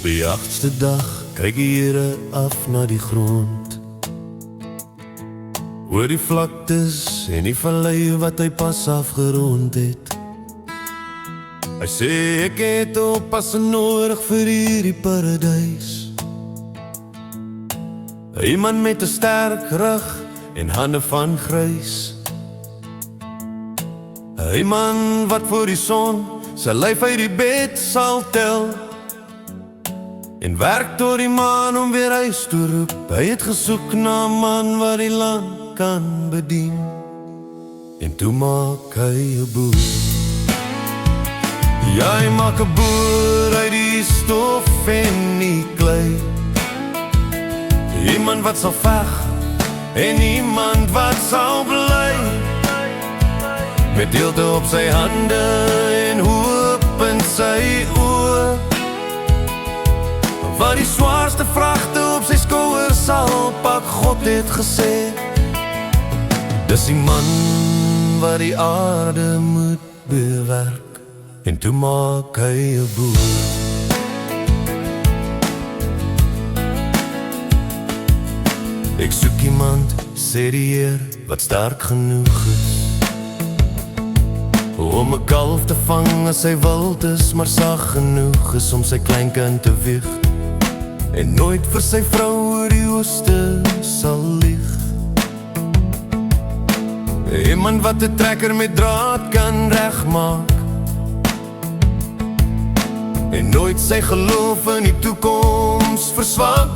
die 8ste dag kyk die Here af na die grond, oor die vlaktes en die vallei wat hy pas afgerond het. Hy sê ek het oppassing nodig vir hierdie paradys, iemand met 'n sterk rug en hande van grys, 'n man wat voor die son sy lyf uit die bed sal tel en werk tot die maan om weer huis toe roep. Hy het gesoek na 'n man wat die land kan bedien, en toe maak hy 'n boer. Ja, hy maak 'n boer uit die stof en die klei, iemand wat sal veg en iemand wat sal bly, met deelte op sy hande en hoop in sy oë, wat die zwaarste vragte op sy skouers sal pak. God het gesê, dis die man wat die aarde moet bewerk, en toe maak hy 'n boer. Ek soek iemand, sê die Heer, wat sterk genoeg is om 'n kalf te vang as hy wild is, maar sag genoeg is om sy kleinkind te wieg, en nooit vir sy vrou oor die ooste sal lieg. Iemand wat 'n trekker met draad kan regmaak, en nooit sy geloof in die toekoms verswak,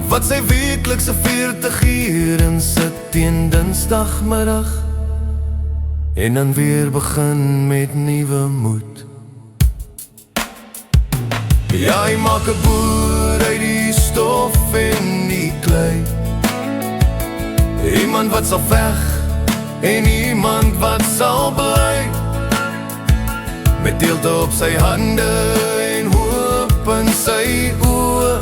wat sy weeklikse 40 uur in sit teen Dinsdagmiddag, en dan weer begin met nuwe moed. Ja, hy maak 'n boer uit die stof en die klei, iemand wat sal veg en iemand wat sal bly, met deelte op sy hande en hoop in sy oë,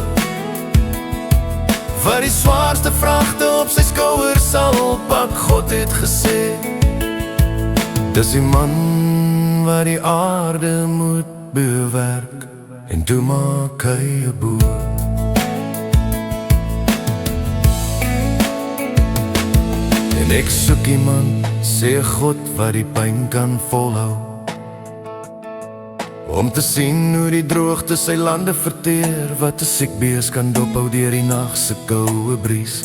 wat die zwaarste vragte op sy skouers sal pak. God het gesê, dis die man wat die aarde moet bewerk, en toe maak hy 'n boer. En ek soek iemand, sê God, wat die pyn kan volhou, om te sien hoe die droogte sy lande verteer, wat 'n siek bees kan dophou deur die nag se koue bries,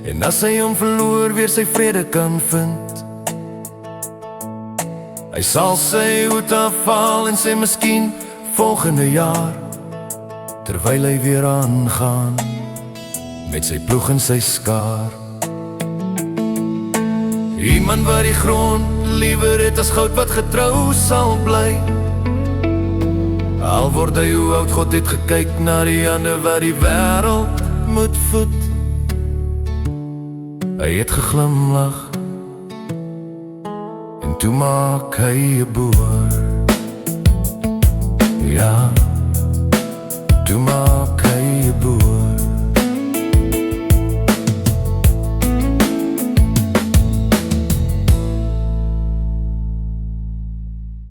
en as hy hom verloor weer sy vrede kan vind. Hy sal sy hoed afhaal en sê miskien volgende jaar, terwyl hy weer aangaan met sy ploeg en sy skaar. Iemand wat die grond liewer het as goud wat getrou sal bly, al word hy hoe oud. God het gekyk na die hande wat die wêreld moet voed. Hy het geglimlag, en toe maak hy 'n boer.